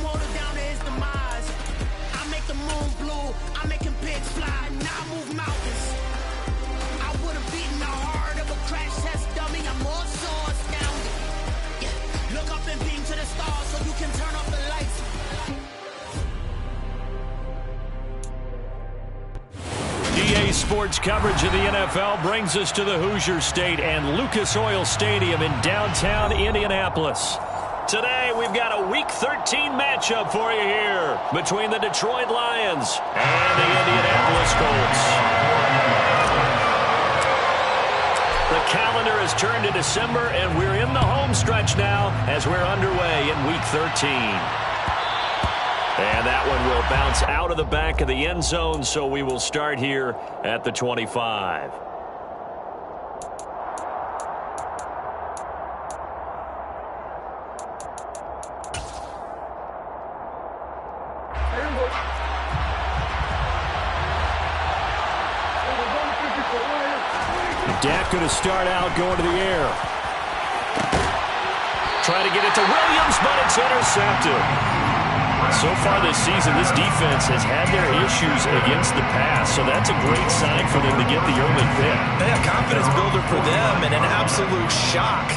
motor down to his demise. I make the moon blue, I make him pigs fly, now I move mountains. I would have beaten the heart of a crash test dummy, I'm more so astounded. Yeah. Look up and beam to the stars so you can turn off the lights. EA Sports coverage of the NFL brings us to the Hoosier State and Lucas Oil Stadium in downtown Indianapolis. Today, we've got a Week 13 matchup for you here between the Detroit Lions and the Indianapolis Colts. The calendar has turned to December, and we're in the home stretch now as we're underway in Week 13. And that one will bounce out of the back of the end zone, so we will start here at the 25. Dak going to start out going to the air. Trying to get it to Williams, but it's intercepted. So far this season, this defense has had their issues against the pass, so that's a great sign for them to get the early pick. Yeah, confidence builder for them and an absolute shock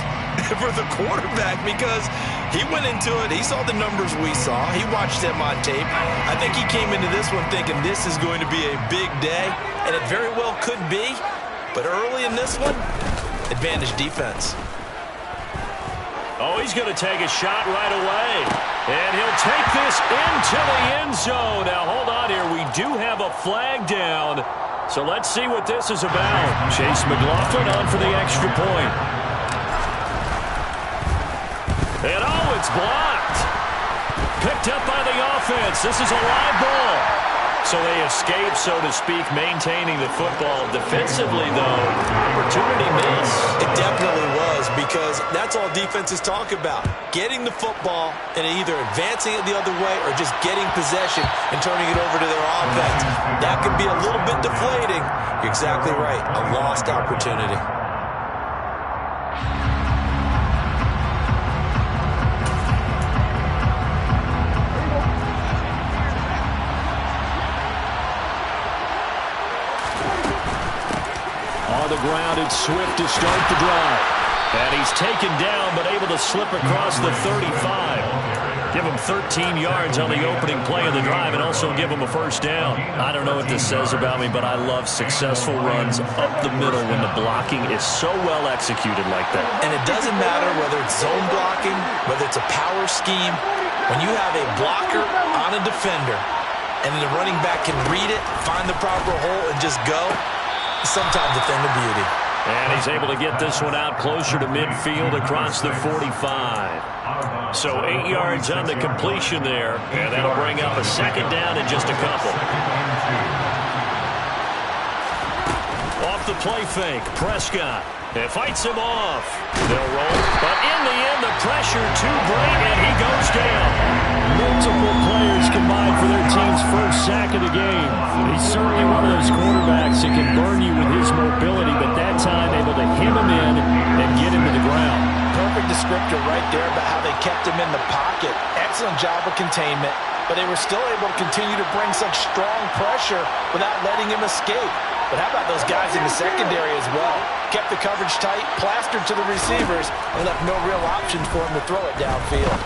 for the quarterback because he went into it. He saw the numbers we saw. He watched them on tape. I think he came into this one thinking this is going to be a big day, and it very well could be. But early in this one, advantage defense. Oh, he's going to take a shot right away. And he'll take this into the end zone. Now, hold on here. We do have a flag down. So let's see what this is about. Chase McLaughlin on for the extra point. And, oh, it's blocked. Picked up by the offense. This is a live ball. So they escape, so to speak, maintaining the football. Defensively, though, opportunity miss. It definitely was because that's all defenses talk about. Getting the football and either advancing it the other way or just getting possession and turning it over to their offense. That could be a little bit deflating. You're exactly right. A lost opportunity. Ground, it's Swift to start the drive. And he's taken down, but able to slip across the 35. Give him 13 yards on the opening play of the drive and also give him a first down. I don't know what this says about me, but I love successful runs up the middle when the blocking is so well executed like that. And it doesn't matter whether it's zone blocking, whether it's a power scheme. When you have a blocker on a defender and the running back can read it, find the proper hole, and just go, sometimes a thing of beauty. And he's able to get this one out closer to midfield across the 45. So 8 yards on the completion there, and that'll bring up a second down in just a couple. Off the play fake, Prescott. It fights him off. They'll roll, but in the end, the pressure too great, and he goes down. Multiple players combined for their team's first sack of the game. He's certainly one of those quarterbacks that can burn you with his mobility, but that time able to hem him in and get him to the ground. Perfect descriptor right there about how they kept him in the pocket. Excellent job of containment, but they were still able to continue to bring such strong pressure without letting him escape. But how about those guys in the secondary as well? Kept the coverage tight, plastered to the receivers, and left no real options for him to throw it downfield.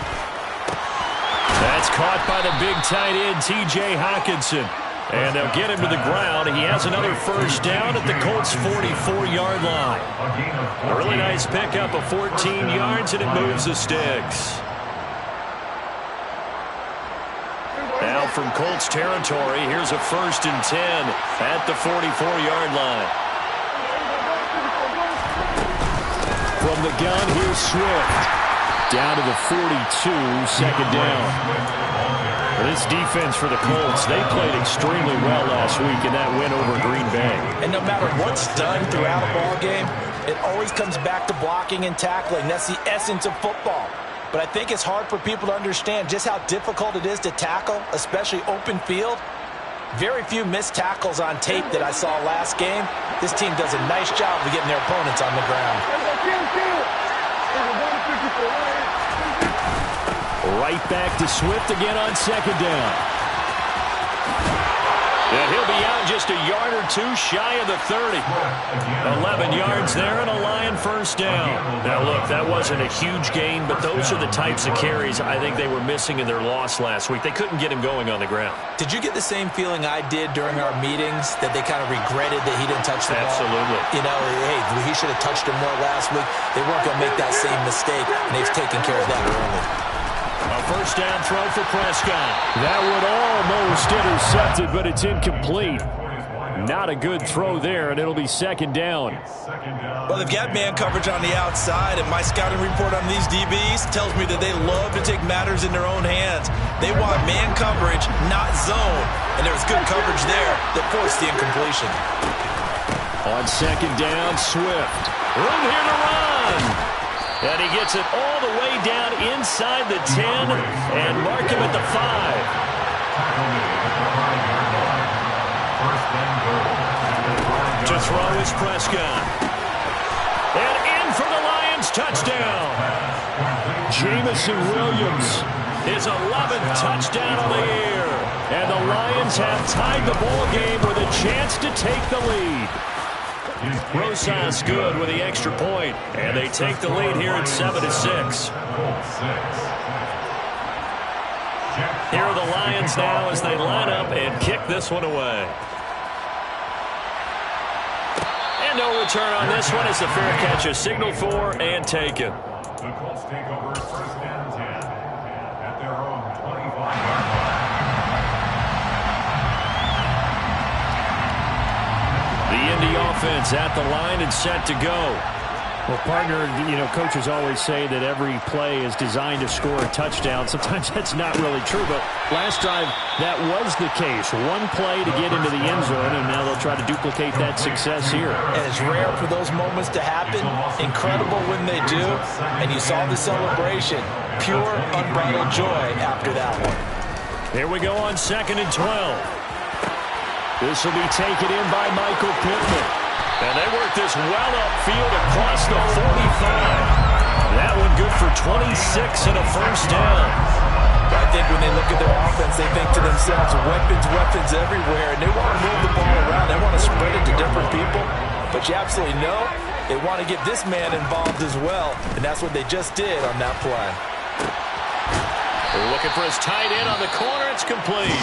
That's caught by the big tight end, T.J. Hockenson. And they'll get him to the ground. He has another first down at the Colts' 44-yard line. A really nice pickup of 14 yards, and it moves the sticks. Now from Colts territory, here's a 1st and 10 at the 44-yard line. From the gun, here's Swift. Down to the 42, second down. This defense for the Colts, they played extremely well last week in that win over Green Bay. And no matter what's done throughout a ball game, it always comes back to blocking and tackling. That's the essence of football. But I think it's hard for people to understand just how difficult it is to tackle, especially open field. Very few missed tackles on tape that I saw last game. This team does a nice job of getting their opponents on the ground. Right back to Swift again on second down. And he'll be out just a yard or two shy of the 30. 11 yards there and a Lion first down. Now, look, that wasn't a huge gain, but those are the types of carries I think they were missing in their loss last week. They couldn't get him going on the ground. Did you get the same feeling I did during our meetings, that they kind of regretted that he didn't touch the ball? Absolutely. You know, hey, he should have touched him more last week. They weren't going to make that same mistake, and they've taken care of that early. A first down throw for Prescott. That would almost intercepted, but it's incomplete. Not a good throw there, and it'll be second down. Well, they've got man coverage on the outside, and my scouting report on these DBs tells me that they love to take matters in their own hands. They want man coverage, not zone, and there was good coverage there that forced the incompletion. On second down, Swift. Room here to run. And he gets it all the way down inside the 10 and mark him at the 5. To throw is Prescott. And in for the Lions touchdown. Jamison Williams, his 11th touchdown on the year. And the Lions have tied the ball game with a chance to take the lead. Rosas good with the extra point, and they take the lead here at 7-6. Here are the Lions now as they line up and kick this one away. And no return on this one as the fair catch is signaled for and taken. The Colts take over first and 10 at their own 25-yard line. The Indy offense at the line and set to go. Well, partner, coaches always say that every play is designed to score a touchdown. Sometimes that's not really true, but last drive, that was the case. One play to get into the end zone, and now they'll try to duplicate that success here. And it's rare for those moments to happen. Incredible when they do. And you saw the celebration. Pure, unbridled joy after that one. Here we go on 2nd and 12. This will be taken in by Michael Pittman. And they work this well upfield across the 45. That one good for 26 and a first down. I think when they look at their offense, they think to themselves, weapons everywhere. And they want to move the ball around. They want to spread it to different people. But you absolutely know they want to get this man involved as well. And that's what they just did on that play. They're looking for his tight end on the corner. It's complete.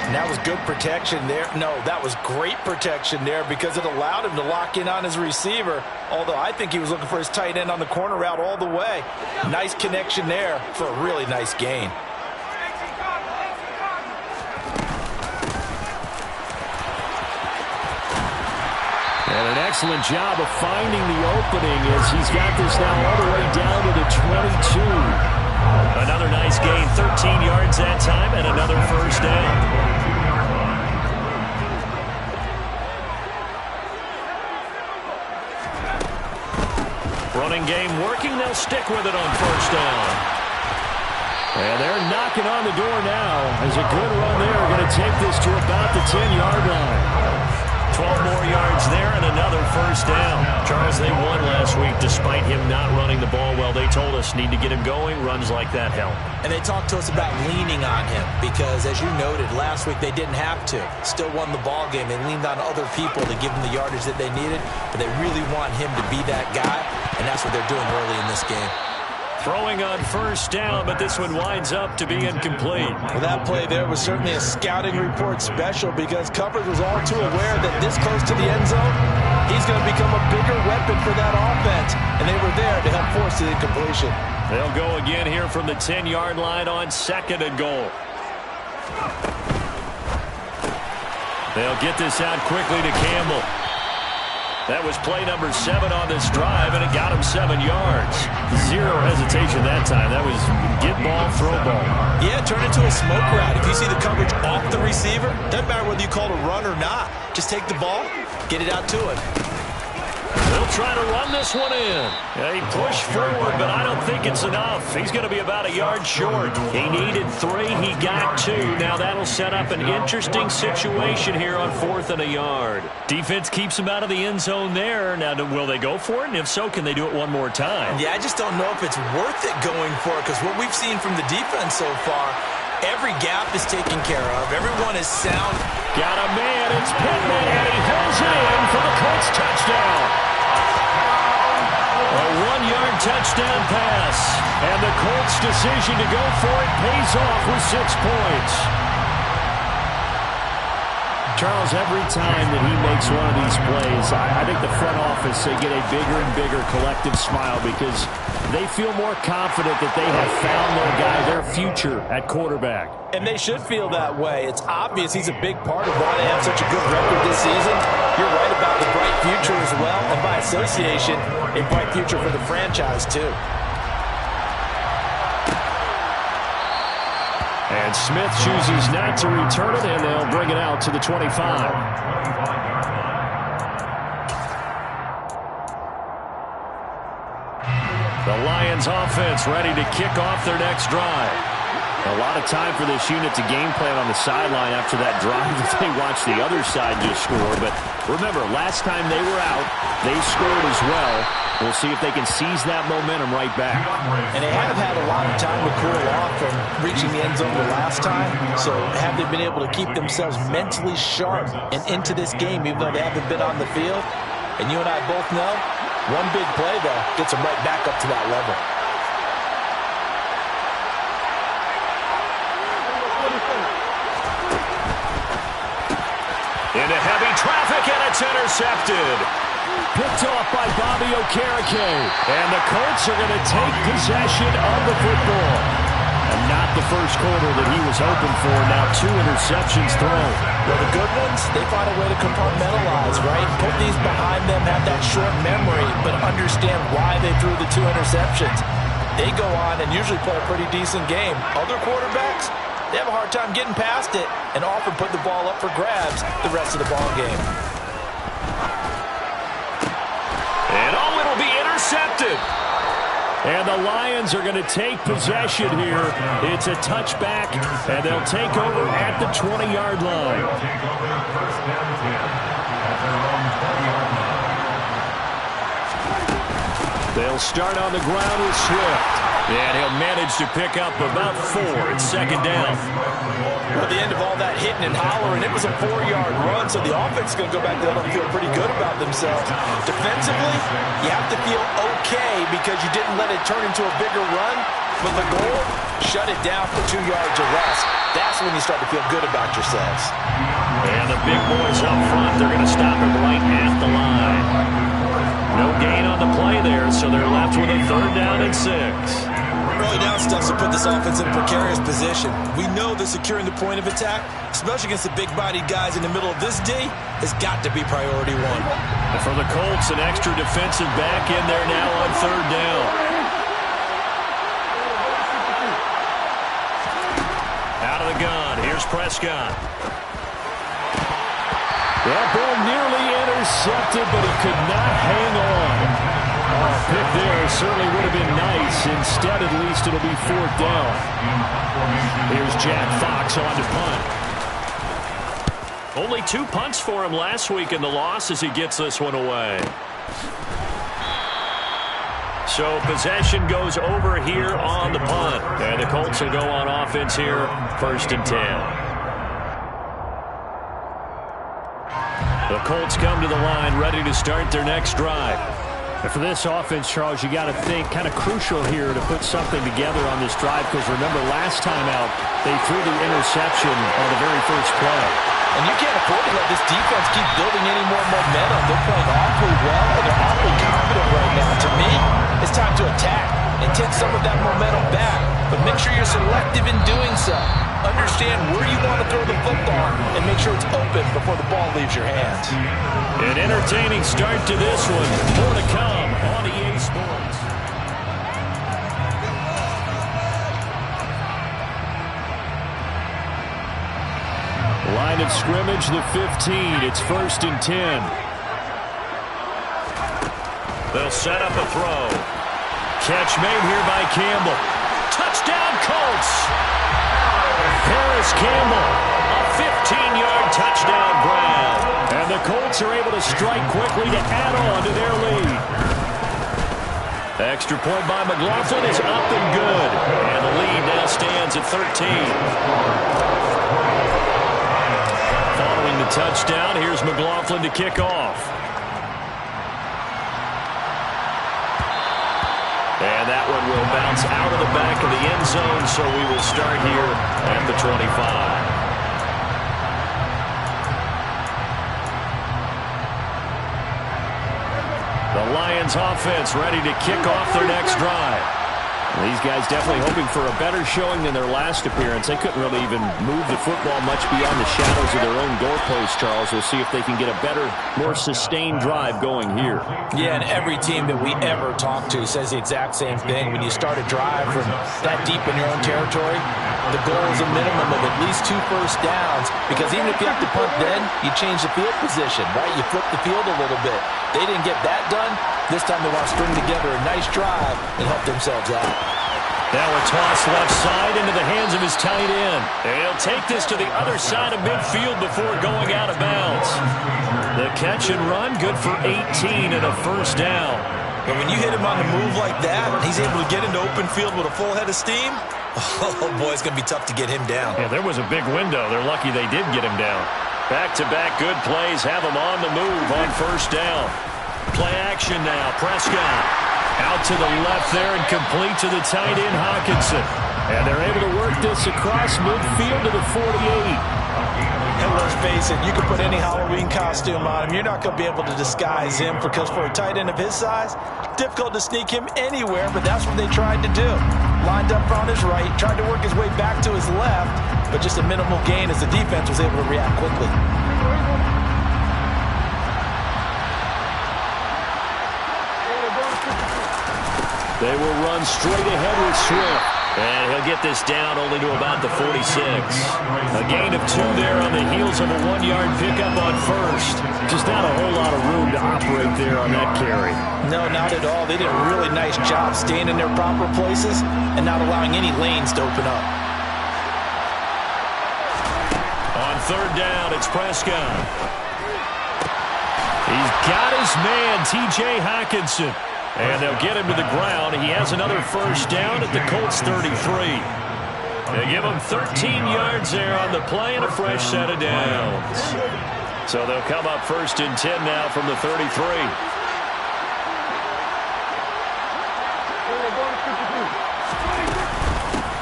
And that was good protection there. No, that was great protection there because it allowed him to lock in on his receiver. Although I think he was looking for his tight end on the corner route all the way. Nice connection there for a really nice gain. And an excellent job of finding the opening as he's got this now all the way down to the 22. Another nice gain, 13 yards that time, and another first down. Running game working, they'll stick with it on first down. And they're knocking on the door now. As a good run there, going to take this to about the 10-yard line. 12 more yards there and another first down. Charles, they won last week despite him not running the ball well. They told us need to get him going. Runs like that help. And they talked to us about leaning on him because, as you noted, last week they didn't have to. Still won the ball game. They leaned on other people to give them the yardage that they needed, but they really want him to be that guy, and that's what they're doing early in this game. Throwing on first down, but this one winds up to be incomplete. Well, that play there was certainly a scouting report special because coverage was all too aware that this close to the end zone, he's going to become a bigger weapon for that offense, and they were there to help force the incompletion. They'll go again here from the 10-yard line on 2nd and goal. They'll get this out quickly to Campbell. That was play number 7 on this drive, and it got him 7 yards. Zero hesitation that time. That was get ball, throw ball. Yeah, turn it into a smoke route. If you see the coverage off the receiver, doesn't matter whether you call it a run or not. Just take the ball, get it out to it. They'll try to run this one in. He pushed forward, but I don't think it's enough. He's going to be about a yard short. He needed 3. He got 2. Now that'll set up an interesting situation here on 4th and a yard. Defense keeps him out of the end zone there. Now, will they go for it? And if so, can they do it one more time? Yeah, I just don't know if it's worth it going for it, because what we've seen from the defense so far, every gap is taken care of. Everyone is sound. Got a man. It's Pittman, and he holds it in for the Colts touchdown. A 1-yard touchdown pass. And the Colts' decision to go for it pays off with 6 points. Charles, every time that he makes one of these plays, I think the front office, they get a bigger and bigger collective smile because they feel more confident that they have found their guy, their future at quarterback. And they should feel that way. It's obvious he's a big part of why they have such a good record this season. You're right about the bright future as well, and by association, a bright future for the franchise too. And Smith chooses not to return it, and they'll bring it out to the 25. The Lions offense ready to kick off their next drive. A lot of time for this unit to game plan on the sideline after that drive that they watched the other side just score. But remember, last time they were out, they scored as well. We'll see if they can seize that momentum right back. And they have had a lot of time to cool off from reaching the end zone the last time. So have they been able to keep themselves mentally sharp and into this game even though they haven't been on the field? And you and I both know, one big play, though, gets them right back up to that level. Into heavy traffic, and it's intercepted. Picked off by Bobby Okereke. And the Colts are going to take possession of the football. And not the first quarter that he was hoping for. Now 2 interceptions thrown. Well, the good ones, they find a way to compartmentalize, right? Put these behind them, have that short memory, but understand why they threw the 2 interceptions. They go on and usually play a pretty decent game. Other quarterbacks, they have a hard time getting past it and often put the ball up for grabs the rest of the ball game. And oh, it'll be intercepted. And the Lions are going to take possession here. It's a touchback, and they'll take over at the 20-yard line. They'll start on the ground with Swift. And he'll manage to pick up about 4. It's 2nd down. At the end of all that hitting and hollering, it was a 4-yard run, so the offense is going to go back there and feel pretty good about themselves. Defensively, you have to feel okay because you didn't let it turn into a bigger run, but the goal, shut it down for 2 yards or less. That's when you start to feel good about yourselves. And the big boys up front, they're going to stop him right at the line. No gain on the play there, so they're left with a 3rd down and 6. Early down stuff to put this offense in a precarious position. We know that securing the point of attack, especially against the big-bodied guys in the middle of this D, has got to be priority 1. And for the Colts, an extra defensive back in there now on 3rd down. Out of the gun, here's Prescott. That ball nearly intercepted, but he could not hang on. Pick there certainly would have been nice. Instead, at least, it'll be 4th down. Here's Jack Fox on to punt. Only 2 punts for him last week in the loss as he gets this one away. So possession goes over here on the punt. And the Colts will go on offense here, 1st and 10. The Colts come to the line, ready to start their next drive. And for this offense, Charles, you got to think kind of crucial here to put something together on this drive because remember, last time out, they threw the interception on the very first play. And you can't afford to let this defense keep building any more momentum. They're playing awfully well, and they're awfully confident right now. To me, it's time to attack and take some of that momentum back. But make sure you're selective in doing so. Understand where you want to throw the football and make sure it's open before the ball leaves your hands. An entertaining start to this one. More to come on EA Sports. Line of scrimmage, the 15. It's 1st and 10. They'll set up a throw. Catch made here by Campbell. Touchdown, Colts! Harris Campbell, a 15-yard touchdown grab. And the Colts are able to strike quickly to add on to their lead. Extra point by McLaughlin is up and good. And the lead now stands at 13. Following the touchdown, here's McLaughlin to kick off. And that one will bounce out of the back of the end zone, so we will start here at the 25. The Lions offense ready to kick off their next drive. These guys definitely hoping for a better showing than their last appearance. They couldn't really even move the football much beyond the shadows of their own goalposts, Charles. We'll see if they can get a better, more sustained drive going here. Yeah, and every team that we ever talk to says the exact same thing. When you start a drive from that deep in your own territory, the goal is a minimum of at least 2 first downs, because even if you have to punt then, you change the field position, right? You flip the field a little bit. They didn't get that done. This time they want to string together a nice drive and help themselves out. Now a toss left side into the hands of his tight end. And he'll take this to the other side of midfield before going out of bounds. The catch and run, good for 18 and a first down. But when you hit him on the move like that, he's able to get into open field with a full head of steam. Oh, boy, it's going to be tough to get him down. Yeah, there was a big window. They're lucky they did get him down. Back-to-back good plays have him on the move on first down. Play action now. Prescott out to the left there and complete to the tight end, Hawkinson. And they're able to work this across midfield to the 48. And let's face it, you can put any Halloween costume on him. You're not going to be able to disguise him, because for a tight end of his size, difficult to sneak him anywhere, but that's what they tried to do. Lined up on his right, tried to work his way back to his left, but just a minimal gain as the defense was able to react quickly. They will run straight ahead with Swift. And he'll get this down only to about the 46. A gain of 2 there on the heels of a 1-yard pickup on first. Just not a whole lot of room to operate there on that carry. No, not at all. They did a really nice job staying in their proper places and not allowing any lanes to open up. On third down, it's Prescott. He's got his man, T.J. Hawkinson. And they'll get him to the ground. He has another first down at the Colts 33. They give him 13 yards there on the play and a fresh set of downs. So they'll come up first and 10 now from the 33.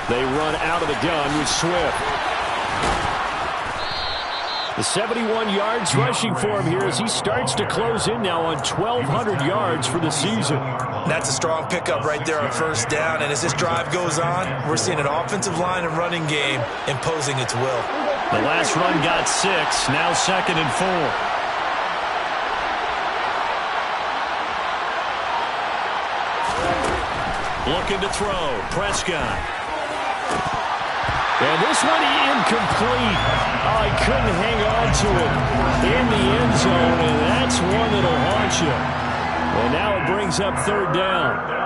They run out of the gun with Swift. The 71 yards rushing for him here as he starts to close in now on 1,200 yards for the season. That's a strong pickup right there on first down, and as this drive goes on, we're seeing an offensive line and running game imposing its will. The last run got 6, now 2nd and 4. Looking to throw, Prescott. And this one incomplete. Oh, he couldn't hang on to it in the end zone, and that's one that'll haunt you. And now it brings up third down.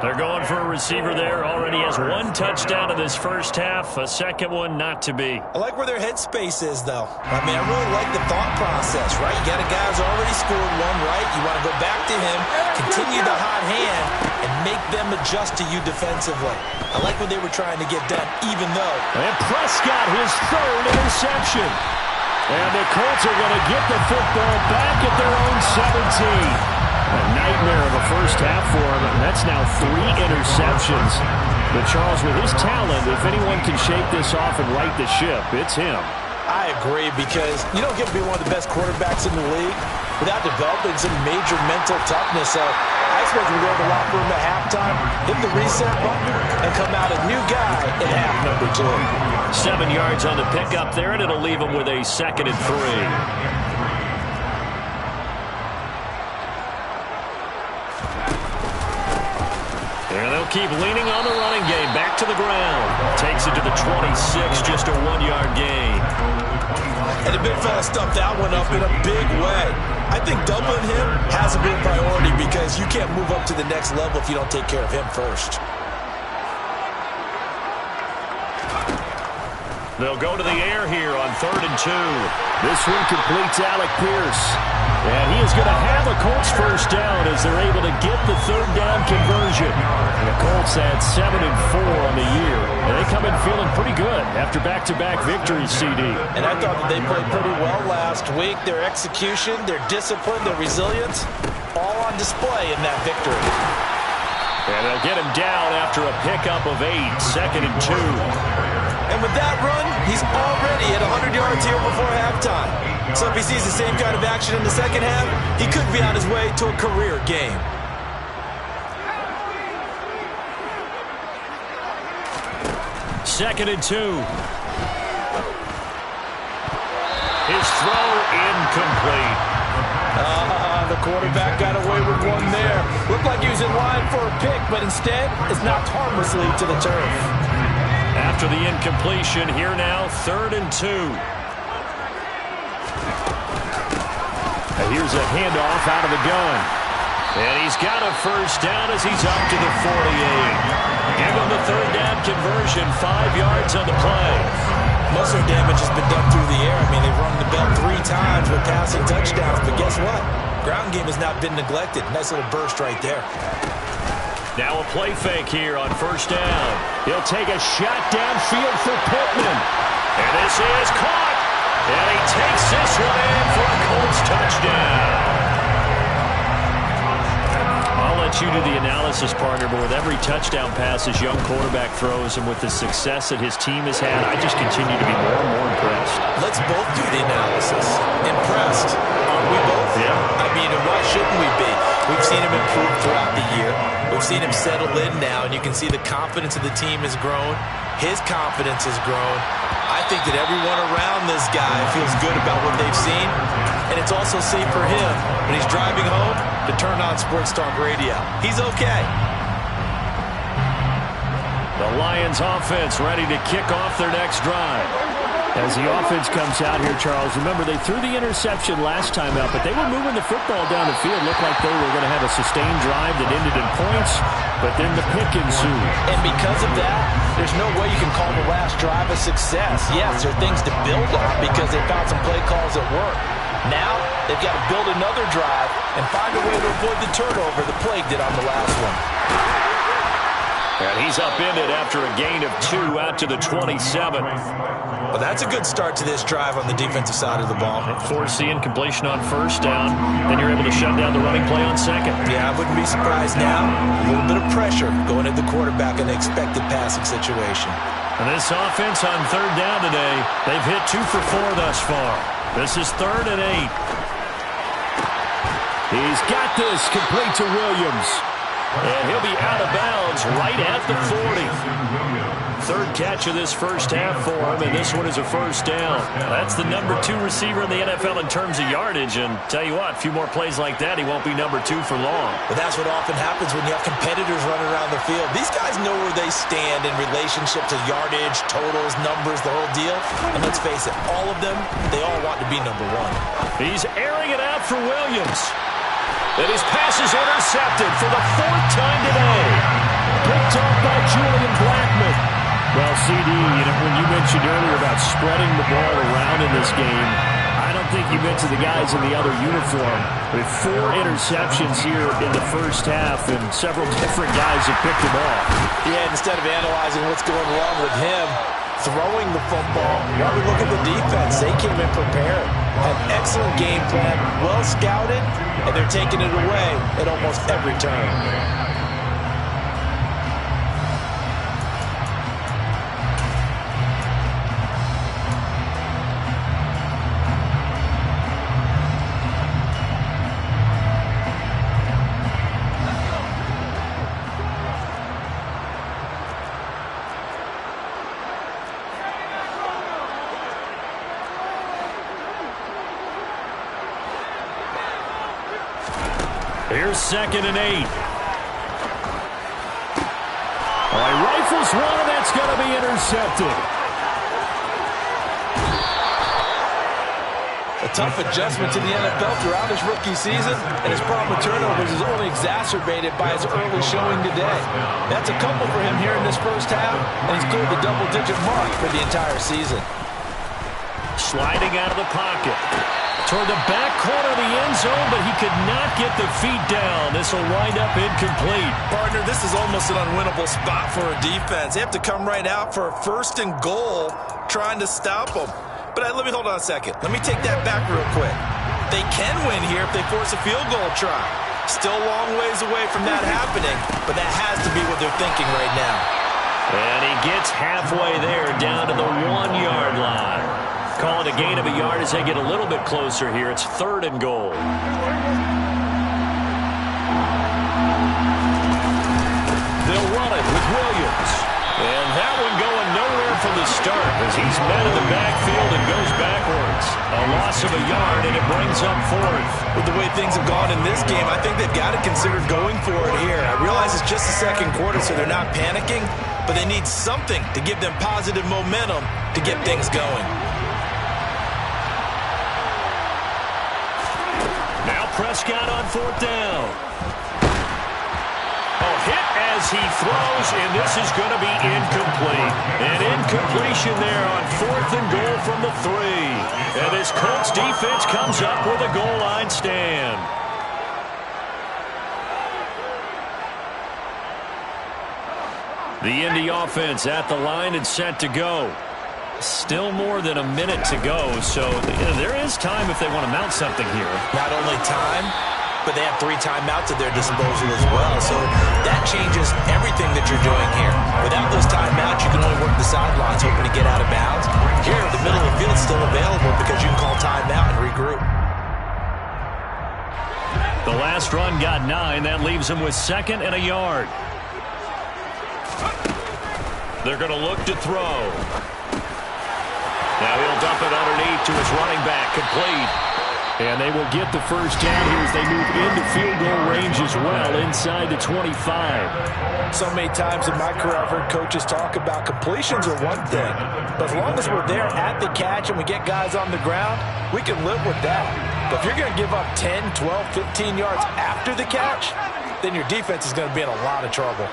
They're going for a receiver there. Already has 1 touchdown in this first half. A second one not to be. I like where their headspace is, though. I mean, I really like the thought process, right? You got a guy who's already scored one, right? You want to go back to him, continue the hot hand, and make them adjust to you defensively. I like what they were trying to get done, even though. And Prescott, his 3rd interception. And the Colts are going to get the football back at their own 17. A nightmare of a first half for him, and that's now 3 interceptions. But Charles, with his talent, if anyone can shake this off and right the ship, it's him. I agree, because you don't get to be one of the best quarterbacks in the league without developing some major mental toughness. So I expect we go to the locker room at halftime, hit the reset button, and come out a new guy in half number 2. 7 yards on the pickup there, and it'll leave him with a 2nd and 3. And they'll keep leaning on the running game. Back to the ground. Takes it to the 26, just a 1-yard gain. And the big fella stuffed that one up in a big way. I think doubling him has to be a priority because you can't move up to the next level if you don't take care of him first. They'll go to the air here on 3rd and 2. This one completes Alec Pierce. And he is going to have a Colts first down as they're able to get the 3rd down conversion. And the Colts had 7-4 on the year. And they come in feeling pretty good after back-to-back victories, CD. And I thought that they played pretty well last week. Their execution, their discipline, their resilience, all on display in that victory. And they'll get him down after a pickup of 8, 2nd and 2. And with that run, he's already at 100 yards here before halftime. So if he sees the same kind of action in the second half, he could be on his way to a career game. Second and 2. His throw incomplete. The quarterback got away with one there. Looked like he was in line for a pick, but instead it's knocked harmlessly to the turf. After the incompletion, here now, 3rd and 2. And here's a handoff out of the gun. And he's got a first down as he's up to the 48. Give him the 3rd down conversion, 5 yards on the play. Most of the damage has been done through the air. I mean, they've rung the bell 3 times with passing touchdowns, but guess what? Ground game has not been neglected. Nice little burst right there. Now a play fake here on 1st down. He'll take a shot downfield for Pittman. And this is caught. And he takes this one in for a Colts touchdown. I'll let you do the analysis, partner, but with every touchdown pass this young quarterback throws and with the success that his team has had, I just continue to be more and more impressed. Let's both do the analysis. Impressed. Aren't we both? Yeah. I mean, and why shouldn't we be? We've seen him improve throughout the year. We've seen him settle in now, and you can see the confidence of the team has grown. His confidence has grown. I think that everyone around this guy feels good about what they've seen, and it's also safe for him when he's driving home to turn on Sports Talk Radio. He's okay. The Lions offense ready to kick off their next drive. As the offense comes out here, Charles, remember they threw the interception last time out, but they were moving the football down the field. Looked like they were going to have a sustained drive that ended in points, but then the pick ensued. And because of that, there's no way you can call the last drive a success. Yes, there are things to build on because they found some play calls that work. Now, they've got to build another drive and find a way to avoid the turnover the plague did on the last one. And he's upended after a gain of 2 out to the 27. Well, that's a good start to this drive on the defensive side of the ball. Force the incompletion on 1st down. Then you're able to shut down the running play on 2nd. Yeah, I wouldn't be surprised now. A little bit of pressure going at the quarterback in an expected passing situation. And this offense on 3rd down today, they've hit 2 for 4 thus far. This is 3rd and 8. He's got this complete to Williams. And he'll be out of bounds right at the 40. 3rd catch of this first half for him, and this one is a first down. That's the number 2 receiver in the NFL in terms of yardage, and tell you what, a few more plays like that, he won't be number 2 for long. But that's what often happens when you have competitors running around the field. These guys know where they stand in relationship to yardage, totals, numbers, the whole deal. And let's face it, all of them, they all want to be number 1. He's airing it out for Williams. And his pass is intercepted for the 4th time today. Picked off by Julian Blackmon. Well, CD, when you mentioned earlier about spreading the ball around in this game, I don't think you mentioned the guys in the other uniform. With 4 interceptions here in the first half, and several different guys have picked them off. Yeah, instead of analyzing what's going wrong with him, throwing the football, why don't we look at the defense? They came in prepared. An excellent game plan, well scouted, and they're taking it away at almost every turn. Here's 2nd and 8. this one, and that's going to be intercepted. A tough adjustment to the NFL throughout his rookie season, and his problem with turnovers is only exacerbated by his early showing today. That's a couple for him here in this first half, and he's cleared the double-digit mark for the entire season. Sliding out of the pocket. Toward the back corner of the end zone, but he could not get the feet down. This will wind up incomplete. Partner, this is almost an unwinnable spot for a defense. They have to come right out for a 1st and goal trying to stop them. But let me hold on a second. Let me take that back real quick. They can win here if they force a field goal try. Still a long ways away from that happening, but that has to be what they're thinking right now. And he gets halfway there down to the 1-yard line. Call it a gain of a yard as they get a little bit closer here. It's 3rd and goal. They'll run it with Williams. And that one going nowhere from the start as he's met in the backfield and goes backwards. A loss of a yard, and it brings up 4th. With the way things have gone in this game, I think they've got to consider going for it here. I realize it's just the 2nd quarter, so they're not panicking, but they need something to give them positive momentum to get things going. Now Prescott on 4th down. Hit as he throws, and this is going to be incomplete. An incompletion there on 4th and goal from the 3. And this Colts defense comes up with a goal line stand. The Indy offense at the line and set to go. Still more than a minute to go, so there is time if they want to mount something here. Not only time, but they have 3 timeouts at their disposal as well. So that changes everything that you're doing here. Without those timeouts, you can only work the sidelines hoping to get out of bounds. Here, the middle of the field is still available because you can call timeout and regroup. The last run got 9. That leaves him with 2nd and a yard. They're going to look to throw. Now he'll dump it underneath to his running back, complete. And they will get the first down here as they move into field goal range as well, inside the 25. So many times in my career, I've heard coaches talk about completions are one thing. But as long as we're there at the catch and we get guys on the ground, we can live with that. But if you're going to give up 10, 12, 15 yards after the catch, then your defense is going to be in a lot of trouble.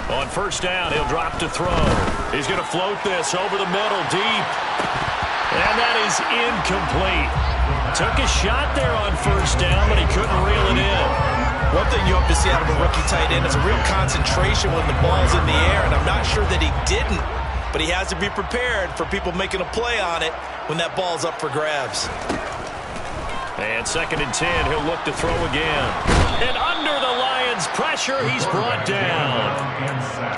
On 1st down, he'll drop to throw. He's going to float this over the middle, deep. And that is incomplete. Took a shot there on 1st down, but he couldn't reel it in. One thing you hope to see out of a rookie tight end is a real concentration when the ball's in the air, and I'm not sure that he didn't, but he has to be prepared for people making a play on it when that ball's up for grabs. And 2nd and 10, he'll look to throw again. And under the Lions' pressure, he's brought down.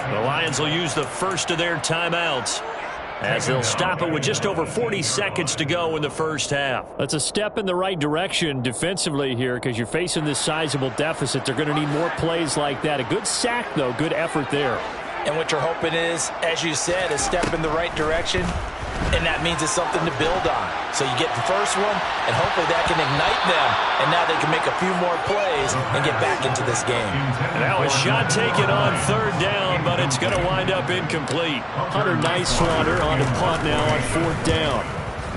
The Lions will use the first of their timeouts as they'll stop it with just over 40 seconds to go in the first half. That's a step in the right direction defensively here because you're facing this sizable deficit. They're going to need more plays like that. A good sack, though. Good effort there. And what you're hoping is, as you said, a step in the right direction, and that means it's something to build on. So you get the first one, and hopefully that can ignite them, and now they can make a few more plays and get back into this game. Now a shot taken on 3rd down, but it's going to wind up incomplete. Hunter Nicewater on a punt now on 4th down.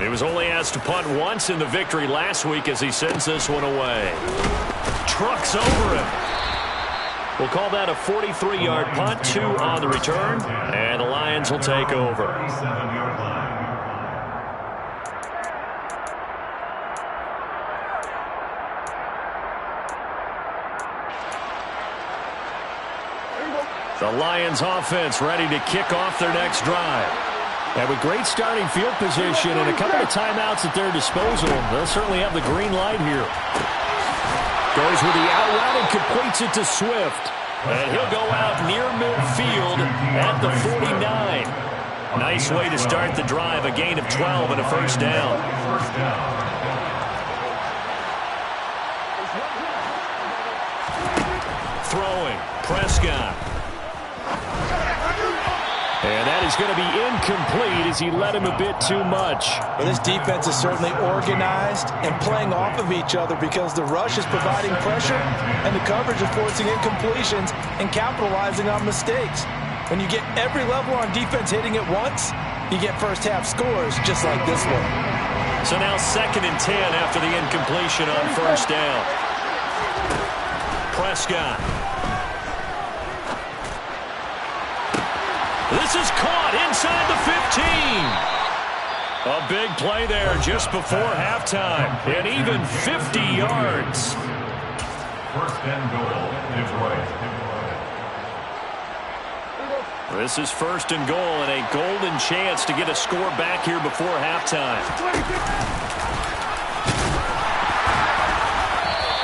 He was only asked to punt once in the victory last week as he sends this one away. Trucks over him. We'll call that a 43-yard punt, 2 on the return, and the Lions will take over. The Lions offense ready to kick off their next drive. And with great starting field position and a couple of timeouts at their disposal, they'll certainly have the green light here. Goes with the out route and completes it to Swift. And he'll go out near midfield at the 49. Nice way to start the drive, a gain of 12 and a first down. Throwing, Prescott. And that is going to be incomplete as he led him a bit too much. Well, this defense is certainly organized and playing off of each other because the rush is providing pressure and the coverage is forcing incompletions and capitalizing on mistakes. When you get every level on defense hitting at once, you get first-half scores just like this one. So now 2nd and 10 after the incompletion on first down. Prescott. This is caught inside the 15. A big play there just before halftime. And even 50 yards. 1st and goal, Detroit. This is 1st and goal and a golden chance to get a score back here before halftime.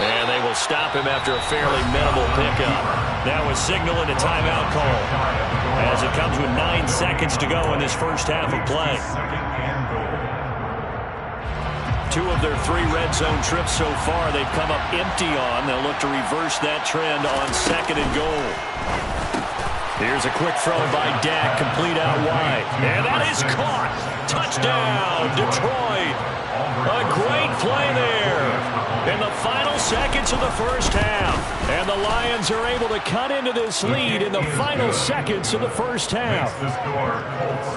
And they will stop him after a fairly minimal pickup. Now a signal and a timeout call as it comes with 9 seconds to go in this first half of play. 2 of their 3 red zone trips so far they've come up empty on. They'll look to reverse that trend on 2nd and goal. Here's a quick throw by Dak, complete out wide. And that is caught. Touchdown, Detroit. A great play there in the final seconds of the first half. And the Lions are able to cut into this lead in the final seconds of the first half.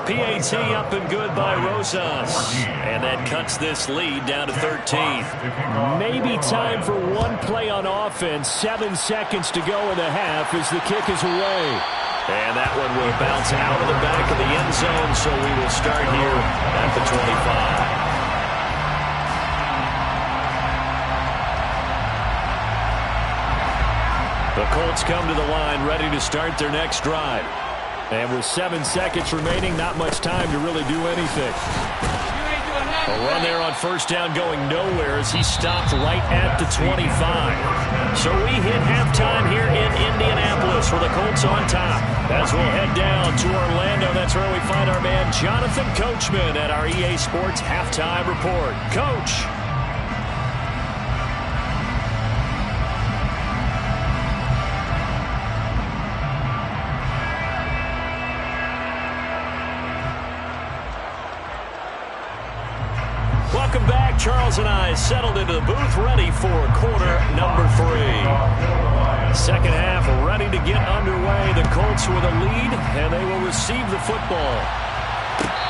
PAT up and good by Rosas. And that cuts this lead down to 13. Maybe time for one play on offense. 7 seconds to go in the half as the kick is away. And that one will bounce out of the back of the end zone, so we will start here at the 25. The Colts come to the line ready to start their next drive. And with 7 seconds remaining, not much time to really do anything. A run there on first down going nowhere as he stopped right at the 25. So we hit halftime here in Indianapolis with the Colts on top. As we'll head down to Orlando, that's where we find our man Jonathan Coachman at our EA Sports Halftime Report. Coach. Welcome back. Charles and I settled into the booth, ready for quarter number 3. Second half ready to get underway. The Colts with a lead, and they will receive the football.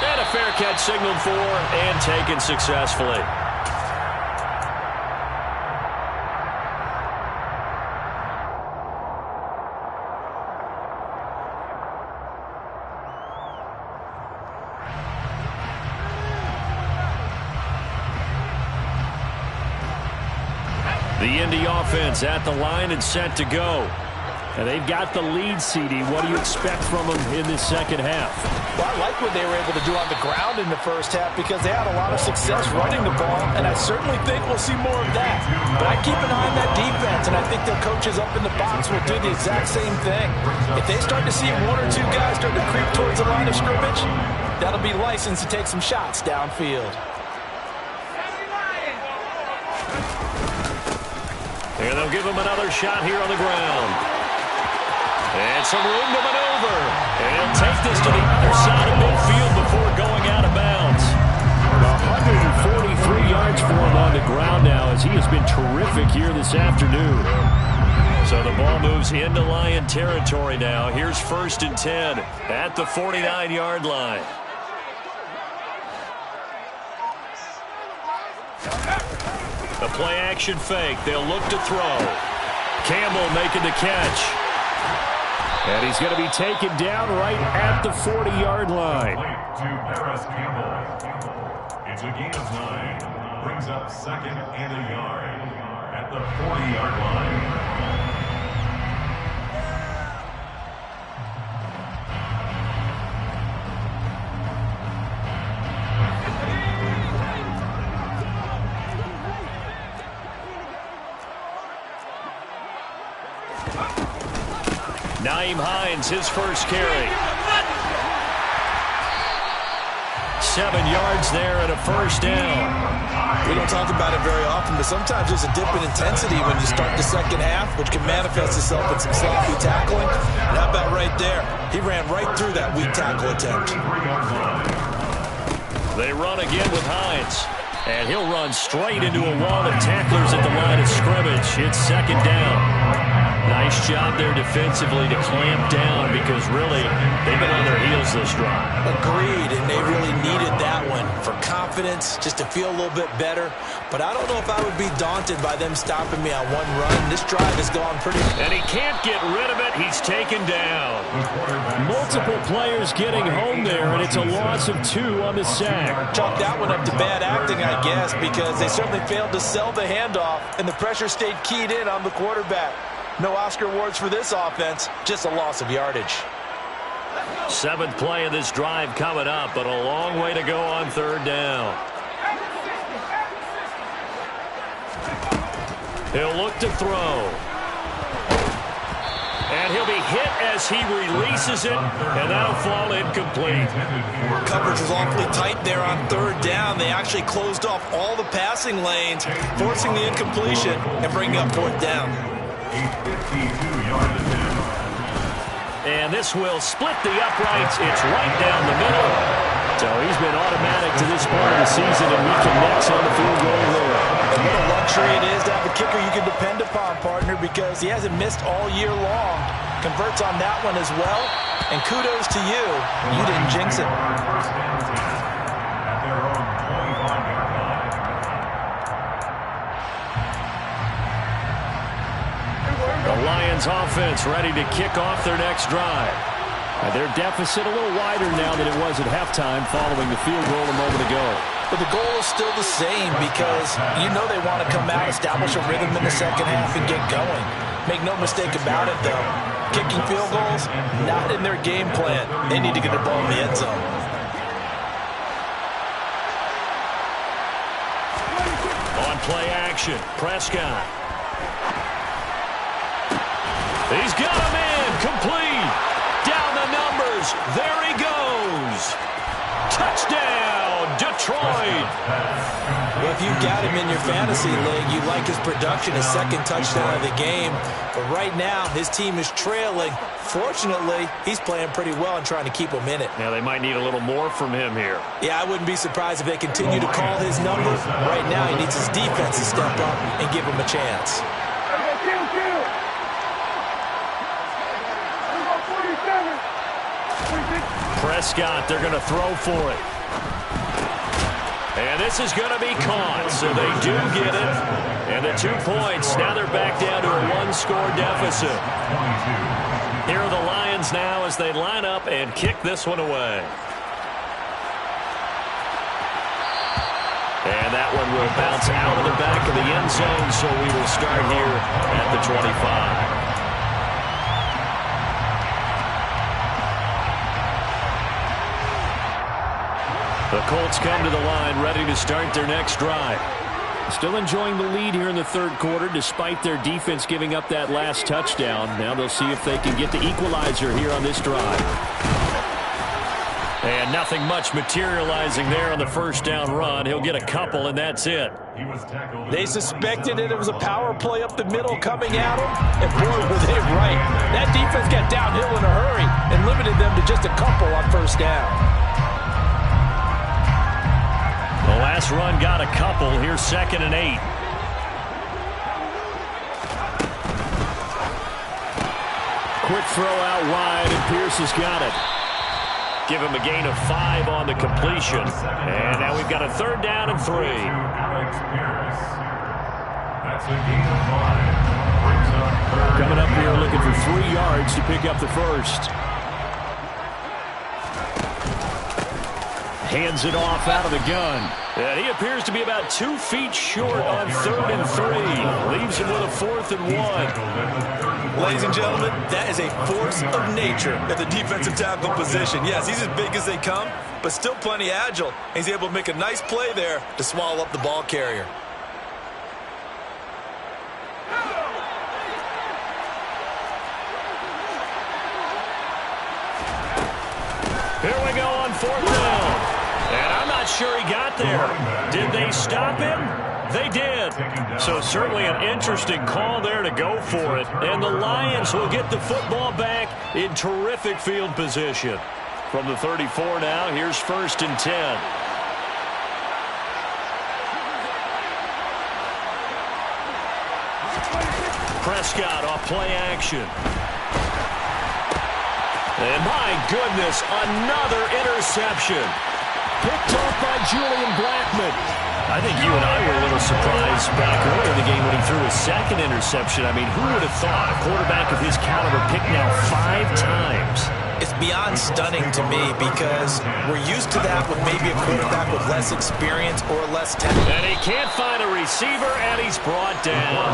And a fair catch signaled for and taken successfully. The Indy offense at the line and set to go. And they've got the lead, CD. What do you expect from them in this second half? Well, I like what they were able to do on the ground in the first half because they had a lot of success running the ball, and I certainly think we'll see more of that. But I keep an eye on that defense, and I think their coaches up in the box will do the exact same thing. If they start to see 1 or 2 guys start to creep towards the line of scrimmage, that'll be licensed to take some shots downfield. And they'll give him another shot here on the ground. And some room to maneuver. And he'll take this to the other side of midfield before going out of bounds. 143 yards for him on the ground now as he has been terrific here this afternoon. So the ball moves into Lion territory now. Here's 1st and 10 at the 49-yard line. A play-action fake. They'll look to throw. Campbell making the catch. And he's going to be taken down right at the 40-yard line. To Paris Campbell. It's a gain of 9. Brings up 2nd and a yard at the 40-yard line. Nyheim Hines, his first carry. 7 yards there and a first down. We don't talk about it very often, but sometimes there's a dip in intensity when you start the second half, which can manifest itself in some sloppy tackling. And how about right there? He ran right through that weak tackle attempt. They run again with Hines. And he'll run straight into a wall of tacklers at the line of scrimmage. It's second down. Nice job there defensively to clamp down because really they've been on their heels this drive. Agreed, and they really needed that one for confidence, just to feel a little bit better. But I don't know if I would be daunted by them stopping me on one run. This drive has gone pretty... And he can't get rid of it. He's taken down. Multiple players getting home there, and it's a loss of 2 on the sack. Chalk that one up to bad acting, I guess, because they certainly failed to sell the handoff, and the pressure stayed keyed in on the quarterback. No Oscar awards for this offense, just a loss of yardage. 7th play of this drive coming up, but a long way to go on third down. He'll look to throw. And he'll be hit as he releases it, and that'll fall incomplete. Coverage was awfully tight there on third down. They actually closed off all the passing lanes, forcing the incompletion and bringing up fourth down. And this will split the uprights. It's right down the middle. So he's been automatic to this part of the season, and we can next on the field goal there. And what a luxury it is to have a kicker you can depend upon, partner, because he hasn't missed all year long. Converts on that one as well. And kudos to you. You didn't jinx it. The Lions offense ready to kick off their next drive. Their deficit a little wider now than it was at halftime following the field goal a moment ago. But the goal is still the same because you know they want to come out, establish a rhythm in the second half, and get going. Make no mistake about it, though. Kicking field goals, not in their game plan. They need to get the ball in the end zone. On play action, Prescott. He's got him in, complete. Down the numbers, there he goes. Touchdown, Detroit. Well, if you've got him in your fantasy league, you like his production, his second touchdown of the game. But right now, his team is trailing. Fortunately, he's playing pretty well and trying to keep them in it. Now, they might need a little more from him here. Yeah, I wouldn't be surprised if they continue to call his number. Right now, he needs his defense to step up and give him a chance. Prescott, they're going to throw for it. And this is going to be caught, so they do get it. And the 2 points, now they're back down to a 1-score deficit. Here are the Lions now as they line up and kick this one away. And that one will bounce out of the back of the end zone, so we will start here at the 25. The Colts come to the line ready to start their next drive. Still enjoying the lead here in the third quarter despite their defense giving up that last touchdown. Now they'll see if they can get the equalizer here on this drive. And nothing much materializing there on the first down run. He'll get a couple, and that's it. They suspected it was a power play up the middle coming at them, and boy, were they right. That defense got downhill in a hurry and limited them to just a couple on first down. The last run got a couple. Here's 2nd and 8. Quick throw out wide, and Pierce has got it. Give him a gain of 5 on the completion. And now we've got a 3rd down and 3. Alex Pierce. That's a gain of 5. Brings up 3rd. Coming up here looking for 3 yards to pick up the first. Hands it off out of the gun. And he appears to be about 2 feet short on 3rd and 3. Leaves him with a 4th and 1. Ladies and gentlemen, that is a force of nature at the defensive tackle position. Yes, he's as big as they come, but still plenty agile. He's able to make a nice play there to swallow up the ball carrier. Here we go on 4th down. And I'm not sure he got there. Did they stop him? They did. So certainly an interesting call there to go for it. And the Lions will get the football back in terrific field position. From the 34 now, here's 1st and 10. Prescott off play action. And my goodness, another interception. Picked off by Julian Blackmon. I think you and I were a little surprised back earlier in the game when he threw his second interception. I mean, who would have thought a quarterback of his caliber picked now 5 times? It's beyond stunning to me because we're used to that with maybe a quarterback with less experience or less talent. And he can't find a receiver, and he's brought down.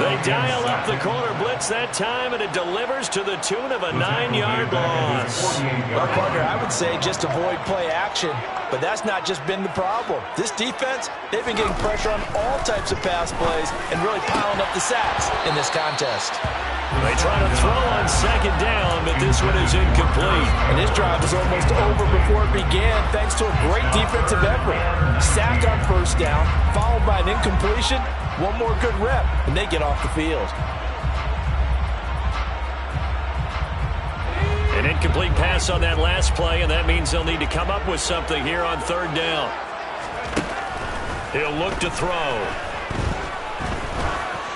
They dial up the corner blitz that time, and it delivers to the tune of a 9-yard loss. Well, partner, I would say just avoid play action, but that's not just been the problem. This defense, they've been getting pressure on all types of pass plays and really piling up the sacks in this contest. They try to throw on 2nd down, but this one is incomplete. And this drive was almost over before it began thanks to a great defensive effort. Sack on 1st down, followed by an incompletion. One more good rep, and they get off the field. An incomplete pass on that last play, and that means they'll need to come up with something here on 3rd down. He'll look to throw.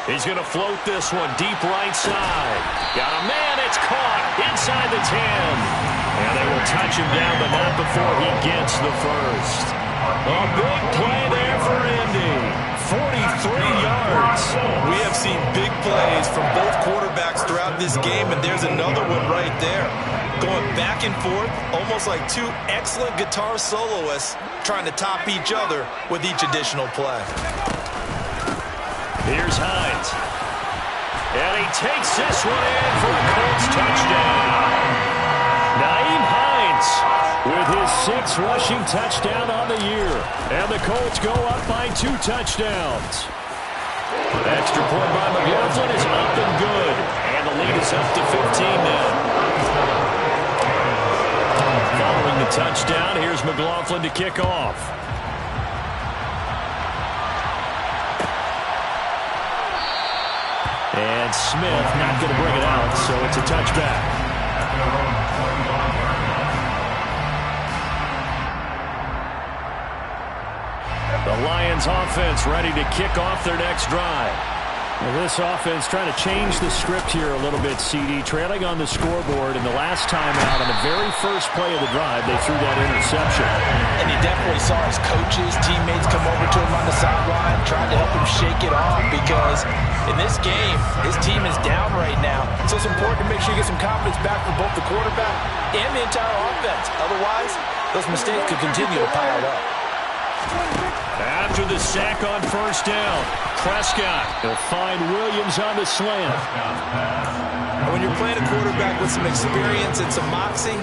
He's going to float this one deep right side. Got a man. It's caught inside the 10. And they will touch him down, but not before he gets the first. A big play there for Indy. 43 yards. We have seen big plays from both quarterbacks throughout this game, and there's another one right there. Going back and forth, almost like 2 excellent guitar soloists trying to top each other with each additional play. Here's Hines. And he takes this one in for a Colts touchdown. Nyheim Hines with his 6th rushing touchdown on the year. And the Colts go up by 2 touchdowns. Extra point by McLaughlin is up and good. And the lead is up to 15 now. Following the touchdown, here's McLaughlin to kick off. And Smith not going to bring it out, so it's a touchback. The Lions offense ready to kick off their next drive. Well, this offense trying to change the script here a little bit, CD. Trailing on the scoreboard, and the last time out on the very first play of the drive, they threw that interception. And he definitely saw his coaches, teammates come over to him on the sideline, trying to help him shake it off because in this game, his team is down right now. So it's important to make sure you get some confidence back for both the quarterback and the entire offense. Otherwise, those mistakes could continue to pile up. After the sack on 1st down, Prescott will find Williams on the slant. When you're playing a quarterback with some experience and some moxie,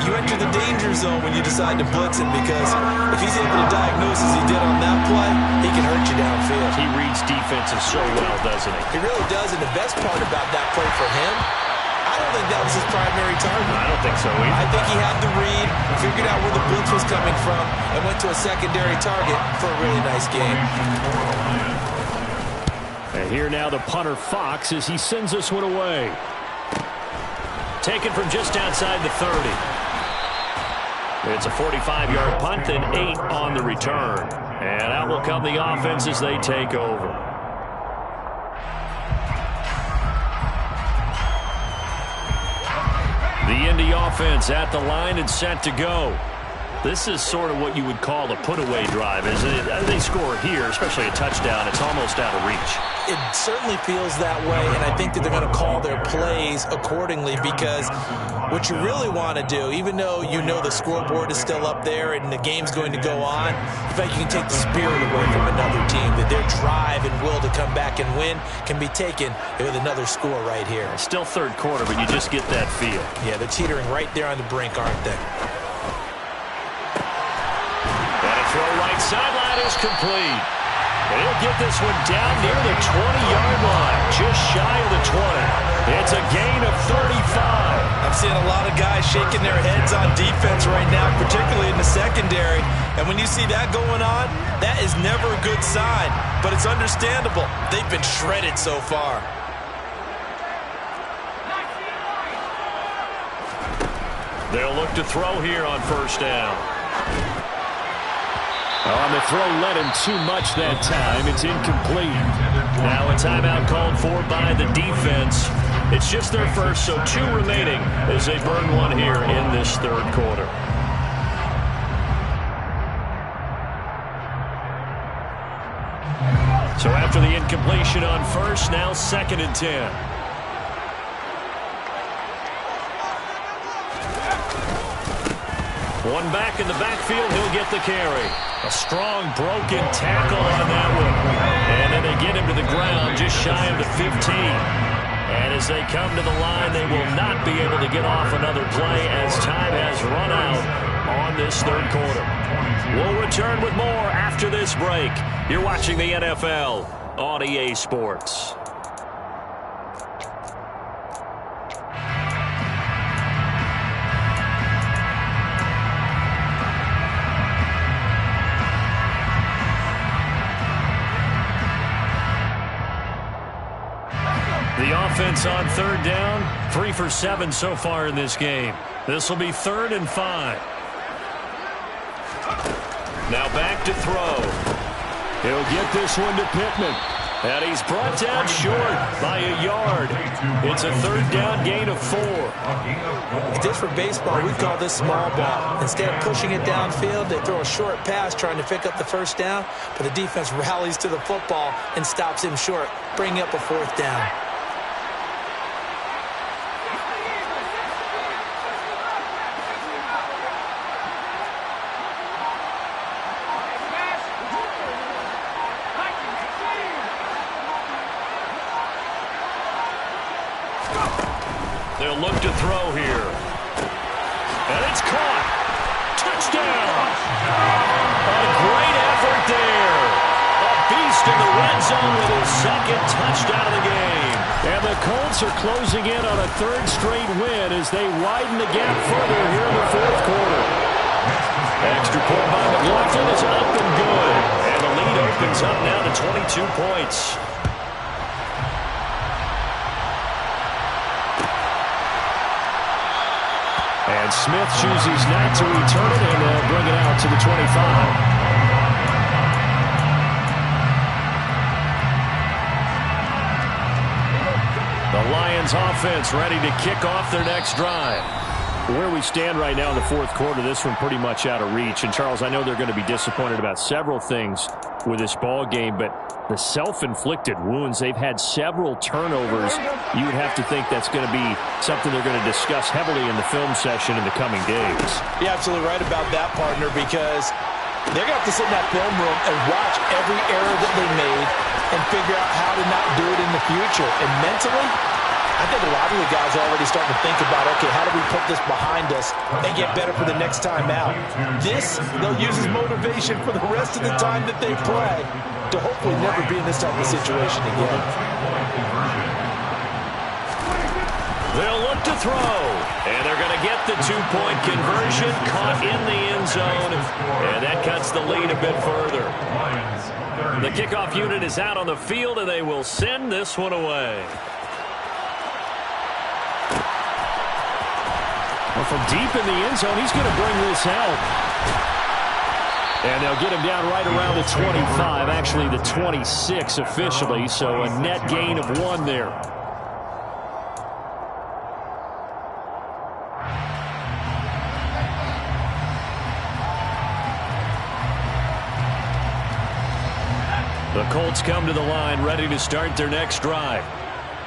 you enter the danger zone when you decide to blitz him because if he's able to diagnose as he did on that play, he can hurt you downfield. He reads defenses so well, doesn't he? He really does, and the best part about that play for him, I don't think that was his primary target. I don't think so either. I think he had the read, figured out where the blitz was coming from, and went to a secondary target for a really nice game. And here now the punter Fox as he sends this one away. Taken from just outside the 30. It's a 45-yard punt and 8 on the return. And out will come the offense as they take over. The Indy offense at the line and set to go. This is sort of what you would call a put-away drive, isn't it? They score here, especially a touchdown. It's almost out of reach. It certainly feels that way, and I think that they're going to call their plays accordingly because what you really want to do, even though you know the scoreboard is still up there and the game's going to go on, in fact, you can take the spirit away from another team, that their drive and will to come back and win can be taken with another score right here. It's still 3rd quarter, but you just get that feel. Yeah, they're teetering right there on the brink, aren't they? And a throw right sideline is complete. And he'll get this one down near the 20-yard line, just shy of the 20. It's a gain of 35. I'm seeing a lot of guys shaking their heads on defense right now, particularly in the secondary. And when you see that going on, that is never a good sign. But it's understandable. They've been shredded so far. They'll look to throw here on first down. On the throw, led him too much that time. It's incomplete. Now a timeout called for by the defense. It's just their first, so 2 remaining as they burn one here in this third quarter. So after the incompletion on first, now 2nd and 10. One back in the backfield, he'll get the carry. A strong broken tackle on that one. And then they get him to the ground just shy of the 15. And as they come to the line, they will not be able to get off another play as time has run out on this third quarter. We'll return with more after this break. You're watching the NFL on EA Sports. The offense on third down, 3 for 7 so far in this game. This will be 3rd and 5. Now back to throw. He'll get this one to Pittman. And he's brought down short by a yard. It's a 3rd down gain of 4. Just for baseball, we call this small ball. Instead of pushing it downfield, they throw a short pass trying to pick up the first down, but the defense rallies to the football and stops him short, bringing up a 4th down. They'll look to throw here. And it's caught. Touchdown. A great effort there. A beast in the red zone with his 2nd touchdown of the game. And the Colts are closing in on a 3rd straight win as they widen the gap further here in the 4th quarter. Extra point by McLaughlin is up and good. And the lead opens up now to 22 points. And Smith chooses not to return it, and they'll bring it out to the 25. The Lions offense ready to kick off their next drive. Where we stand right now in the 4th quarter, this one pretty much out of reach. And, Charles, I know they're going to be disappointed about several things with this ball game, but the self-inflicted wounds, they've had several turnovers. You would have to think that's going to be something they're going to discuss heavily in the film session in the coming days. You're absolutely right about that, partner, because they're going to have to sit in that film room and watch every error that they made and figure out how to not do it in the future. And mentally, I think a lot of the guys are already starting to think about, okay, how do we put this behind us and get better for the next time out? This, they'll use as motivation for the rest of the time that they play to hopefully never be in this type of situation again. They'll look to throw, and they're going to get the 2-point conversion, caught in the end zone, and that cuts the lead a bit further. The kickoff unit is out on the field, and they will send this one away. Well, from deep in the end zone, he's going to bring this out. And they'll get him down right around the 25, actually the 26 officially, so a net gain of 1 there. The Colts come to the line ready to start their next drive.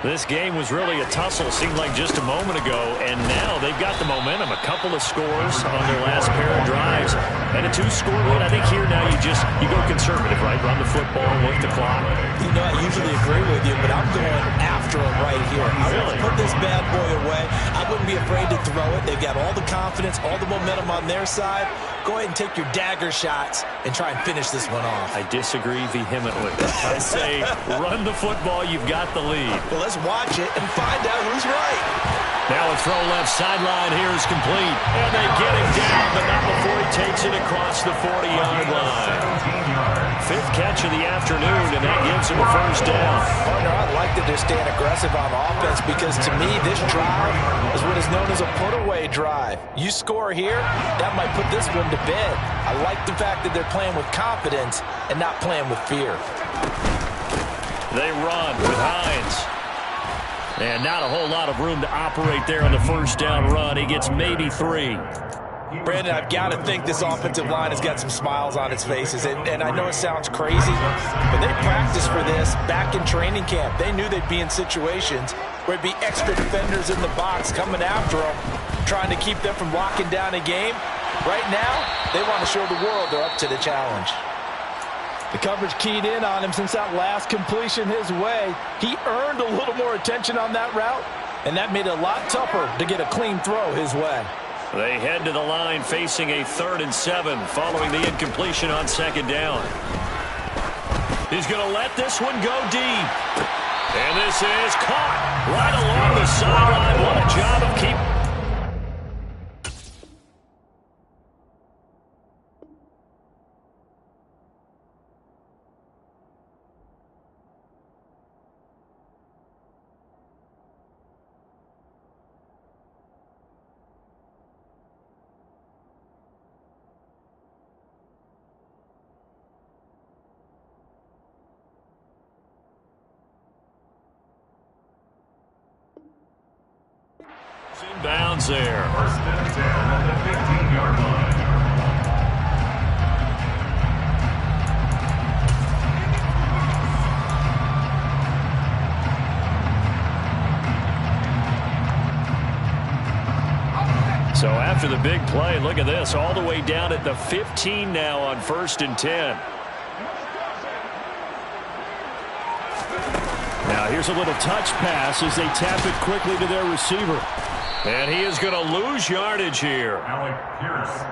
This game was really a tussle, seemed like just a moment ago, and now they've got the momentum. A couple of scores on their last pair of drives, and a 2-score lead. I think here now you go conservative, right? Run the football, work the clock. You know, I usually agree with you, but I'm going after him right here. I want to put this bad boy away. I wouldn't be afraid to throw it. They've got all the confidence, all the momentum on their side. Go ahead and take your dagger shots and try and finish this one off. I disagree vehemently. I say run the football. You've got the lead. Well, let's watch it and find out who's right. Now a throw left sideline here is complete. And they get him down, but not before he takes it across the 40-yard line. Fifth catch of the afternoon, and that gives him a first down. Partner, I like that they're staying aggressive on offense because, to me, this drive is what is known as a put-away drive. You score here, that might put this one to bed. I like the fact that they're playing with confidence and not playing with fear. They run with Hines. And not a whole lot of room to operate there on the first down run. He gets maybe 3. Brandon, I've got to think this offensive line has got some smiles on its faces. And I know it sounds crazy, but they practiced for this back in training camp. They knew they'd be in situations where it'd be extra defenders in the box coming after them, trying to keep them from locking down a game. Right now, they want to show the world they're up to the challenge. The coverage keyed in on him since that last completion his way. He earned a little more attention on that route, and that made it a lot tougher to get a clean throw his way. They head to the line facing a 3rd and 7 following the incompletion on 2nd down. He's going to let this one go deep. And this is caught right along the sideline. What a job of keeping. Inbounds there. First and 10 at the 15-yard line. So after the big play, look at this, all the way down at the 15 now on 1st and 10. Now here's a little touch pass as they tap it quickly to their receiver. And he is going to lose yardage here.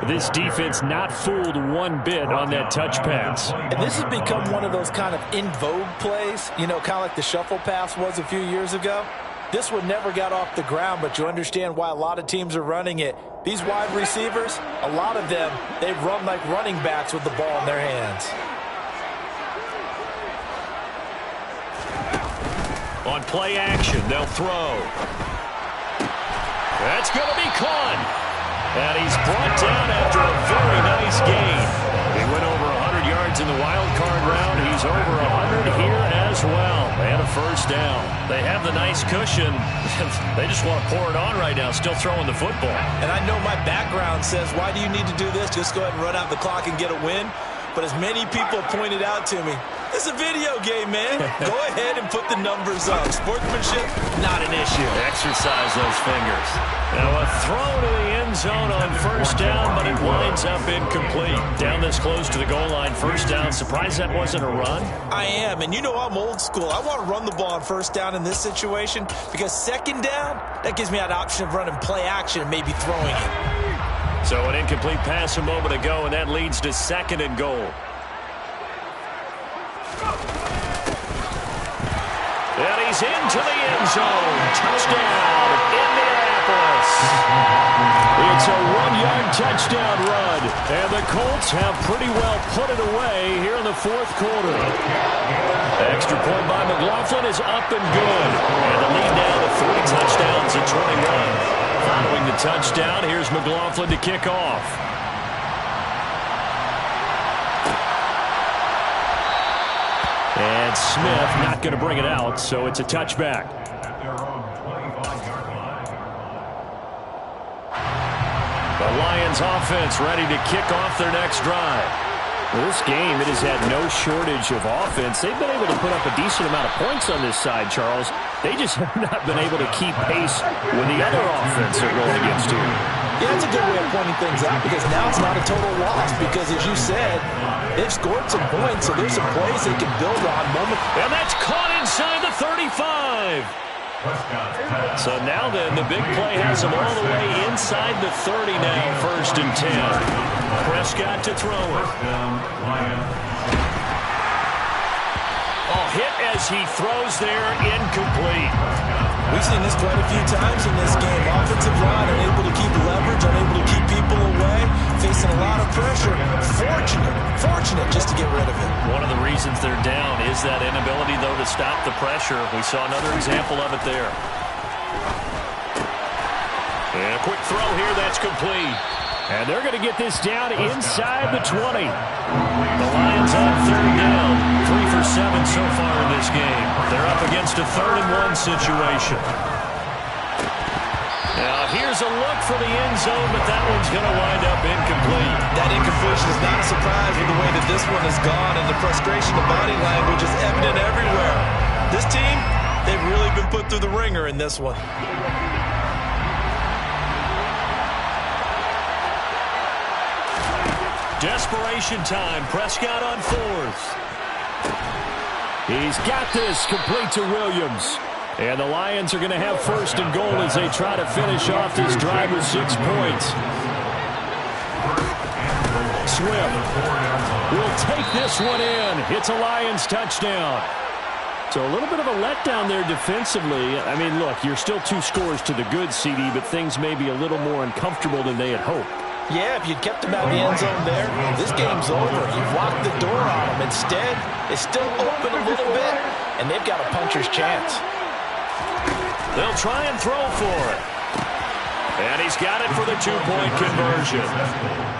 This defense not fooled one bit on that touch pass. And this has become one of those kind of in vogue plays, you know, kind of like the shuffle pass was a few years ago. This one never got off the ground, but you understand why a lot of teams are running it. These wide receivers, a lot of them, they run like running backs with the ball in their hands. On play action, they'll throw. That's going to be caught. And he's brought down after a very nice gain. He went over 100 yards in the wild card round. He's over 100 here as well. And a first down. They have the nice cushion. They just want to pour it on right now, still throwing the football. And I know my background says, why do you need to do this? Just go ahead and run out the clock and get a win. But as many people pointed out to me, it's a video game, man. Go ahead and put the numbers up. Sportsmanship, not an issue. Exercise those fingers. Now a throw to the end zone on first down, but it winds up incomplete. Down this close to the goal line, first down. Surprised that wasn't a run? I am, and you know I'm old school. I want to run the ball on first down in this situation because second down, that gives me that option of running play action and maybe throwing it. So an incomplete pass a moment ago, and that leads to 2nd and goal. And he's into the end zone. Touchdown, Indianapolis. It's a 1-yard touchdown run. And the Colts have pretty well put it away here in the 4th quarter. Extra point by McLaughlin is up and good. And the lead now to 3 touchdowns at 21. Following the touchdown, here's McLaughlin to kick off. And Smith not going to bring it out, so it's a touchback. At their own 25-yard line. The Lions offense ready to kick off their next drive. Well, this game, it has had no shortage of offense. They've been able to put up a decent amount of points on this side, Charles. They just have not been able to keep pace with the other offense they're going against here. Yeah, that's a good way of pointing things out because now it's not a total loss because, as you said, they've scored some points, so there's some plays they can build on. And that's caught inside the 35. So now then, the big play has him all the way inside the 30 now, 1st and 10. Prescott to throw it. Hit as he throws there, incomplete. We've seen this quite a few times in this game. Offensive line unable to keep leverage, unable to keep people away, facing a lot of pressure. Fortunate just to get rid of it. One of the reasons they're down is that inability, though, to stop the pressure. We saw another example of it there. And a quick throw here, that's complete. And they're going to get this down inside the 20. The Lions on 3rd down. 3 for 7 so far in this game. They're up against a 3rd and 1 situation. Now here's a look for the end zone, but that one's going to wind up incomplete. That incompletion is not a surprise with the way that this one has gone, and the frustration of body language is evident everywhere. This team, they've really been put through the ringer in this one. Desperation time. Prescott on 4th. He's got this complete to Williams. And the Lions are going to have 1st and goal as they try to finish off this drive with 6 points. Swift will take this one in. It's a Lions touchdown. So a little bit of a letdown there defensively. I mean, look, you're still 2 scores to the good, CD, but things may be a little more uncomfortable than they had hoped. Yeah, if you'd kept him out of the end zone there, this game's over. You've locked the door on him. Instead, it's still open a little bit, and they've got a puncher's chance. They'll try and throw for it. And he's got it for the 2-point conversion.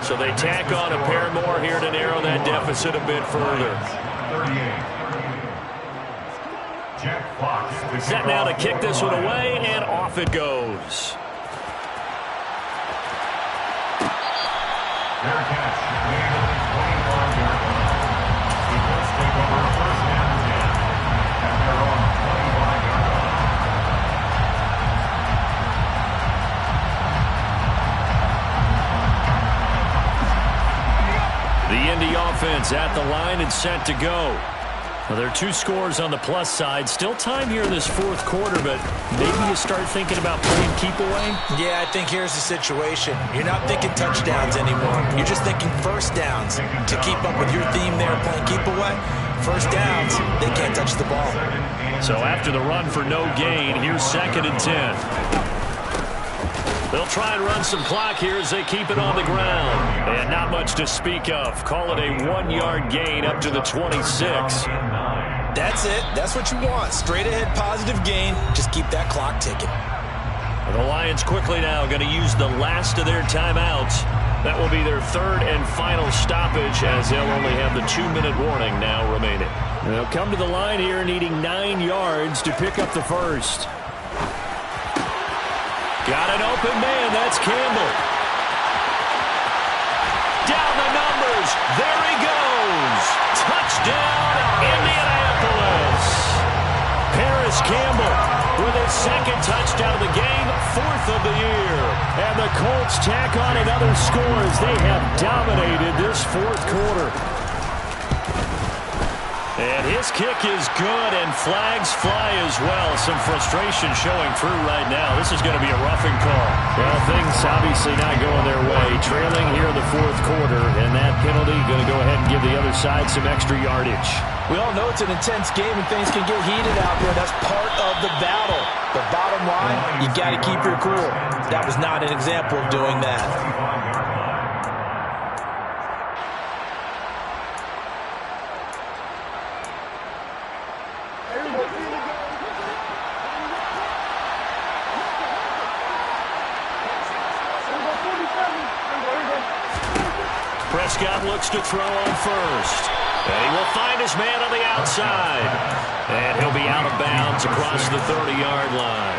So they tack on a pair more here to narrow that deficit a bit further. Set now to kick this one away, and off it goes. Fair catch made at the 25-yard line. The Colts take over 1st and 10 at their own 25-yard line. The Indy offense at the line and set to go. Well, there are 2 scores on the plus side. Still time here in this 4th quarter, but maybe you start thinking about playing keep away? Yeah, I think here's the situation. You're not thinking touchdowns anymore. You're just thinking 1st downs. To keep up with your theme there, playing keep away, 1st downs, they can't touch the ball. So after the run for no gain, here's 2nd and 10. They'll try and run some clock here as they keep it on the ground. And not much to speak of. Call it a 1-yard gain up to the 26. That's it. That's what you want. Straight ahead positive gain. Just keep that clock ticking. The Lions quickly now going to use the last of their timeouts. That will be their 3rd and final stoppage as they'll only have the 2-minute warning now remaining. They'll come to the line here needing 9 yards to pick up the 1st. Got an open man. That's Campbell. Down the numbers. There he goes. Touchdown, Indianapolis. Paris Campbell with his 2nd touchdown of the game, 4th of the year. And the Colts tack on another score as they have dominated this 4th quarter. And his kick is good, and flags fly as well. Some frustration showing through right now. This is going to be a roughing call. Well, things obviously not going their way. Trailing here in the 4th quarter, and that penalty going to go ahead and give the other side some extra yardage. We all know it's an intense game, and things can get heated out there. That's part of the battle. But bottom line, you got to keep your cool. That was not an example of doing that. Prescott looks to throw on 1st. And he will find his man on the outside. And he'll be out of bounds across the 30-yard line.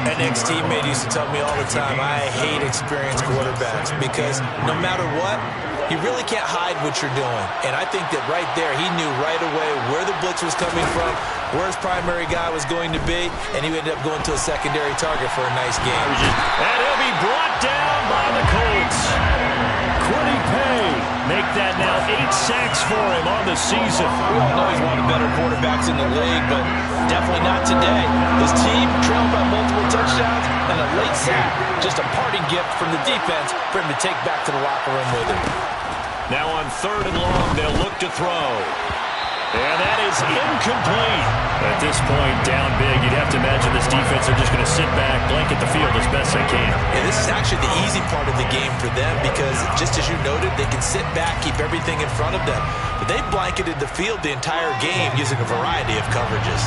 An ex-teammate used to tell me all the time, I hate experienced quarterbacks because no matter what, you really can't hide what you're doing. And I think that right there, he knew right away where the blitz was coming from, where his primary guy was going to be, and he ended up going to a secondary target for a nice game. And he'll be brought down by the Colts. Quiddy Pay make that now 8 sacks for him on the season. We all know he's one of the better quarterbacks in the league, but definitely not today. His team trailed by multiple touchdowns, and a late sack, just a parting gift from the defense for him to take back to the locker room with him. Now on 3rd and long, they'll look to throw. And that is incomplete. At this point, down big, you'd have to imagine this defense are just going to sit back, blanket the field as best they can. And this is actually the easy part of the game for them because, just as you noted, they can sit back, keep everything in front of them. But they blanketed the field the entire game using a variety of coverages.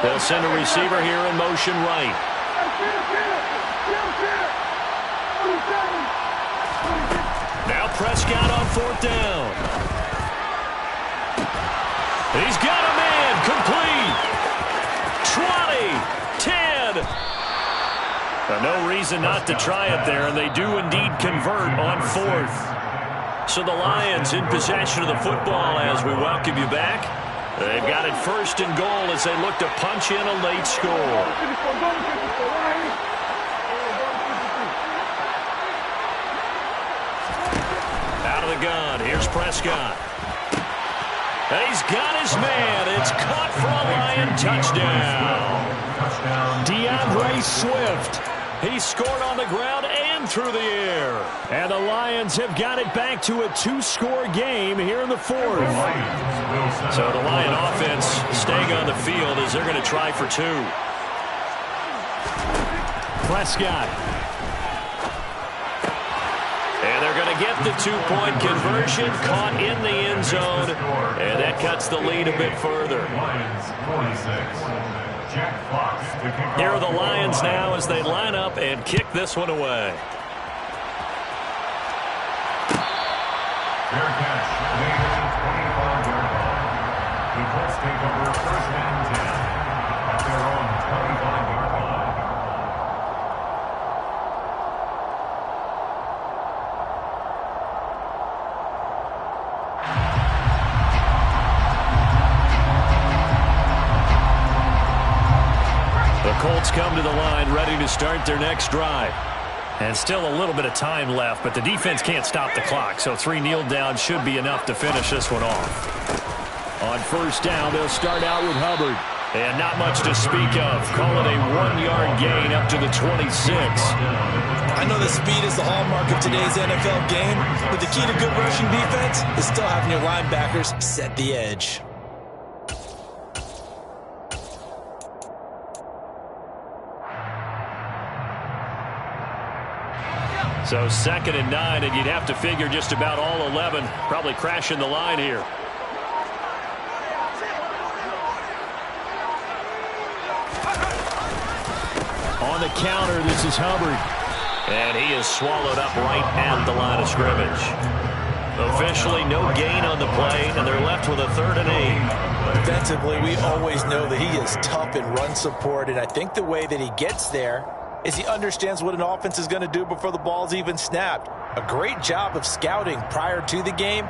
They'll send a receiver here in motion right. Now Prescott on 4th down. He's got a man, complete. 20, 10. No reason not to try it there, and they do indeed convert on 4th. So the Lions in possession of the football as we welcome you back. They've got it 1st and goal as they look to punch in a late score. Out of the gun, here's Prescott. And he's got his man. It's caught for a Lion touchdown. DeAndre Swift. He scored on the ground and through the air. And the Lions have got it back to a 2-score game here in the 4th. So the Lion offense staying on the field as they're going to try for 2. Prescott. And they're going to get the 2-point conversion, caught in the end zone, and that cuts the lead a bit further. Here are the Lions now as they line up and kick this one away. Fair catch, made at the 25-yard line. The Colts take over 1st and 10 at their own 25-yard line. The Colts come to the line ready to start their next drive. And still a little bit of time left, but the defense can't stop the clock, so 3 kneel downs should be enough to finish this one off. On 1st down, they'll start out with Hubbard. And not much to speak of. Call it a 1-yard gain up to the 26. I know the speed is the hallmark of today's NFL game, but the key to good rushing defense is still having your linebackers set the edge. So 2nd and 9, and you'd have to figure just about all 11 probably crashing the line here. On the counter, this is Hubbard. And he is swallowed up right at the line of scrimmage. Officially no gain on the play, and they're left with a 3rd and 8. Defensively, we always know that he is tough in run support, and I think the way that he gets there is he understands what an offense is going to do before the ball's even snapped. A great job of scouting prior to the game,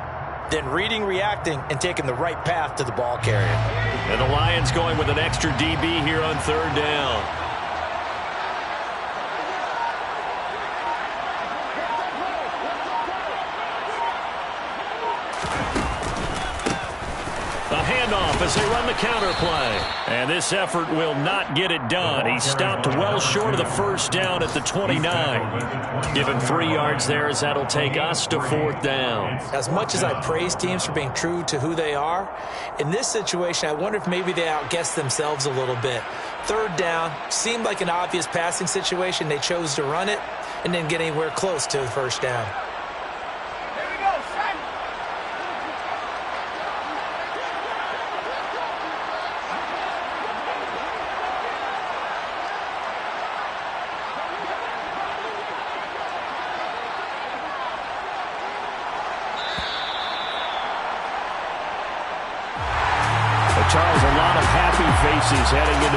then reading, reacting, and taking the right path to the ball carrier. And the Lions going with an extra DB here on 3rd down. As they run the counter play. And this effort will not get it done. He stopped well short of the 1st down at the 29. Give him 3 yards there as that'll take us to 4th down. As much as I praise teams for being true to who they are, in this situation, I wonder if maybe they outguessed themselves a little bit. 3rd down seemed like an obvious passing situation. They chose to run it and didn't get anywhere close to the 1st down. Charles, a lot of happy faces heading into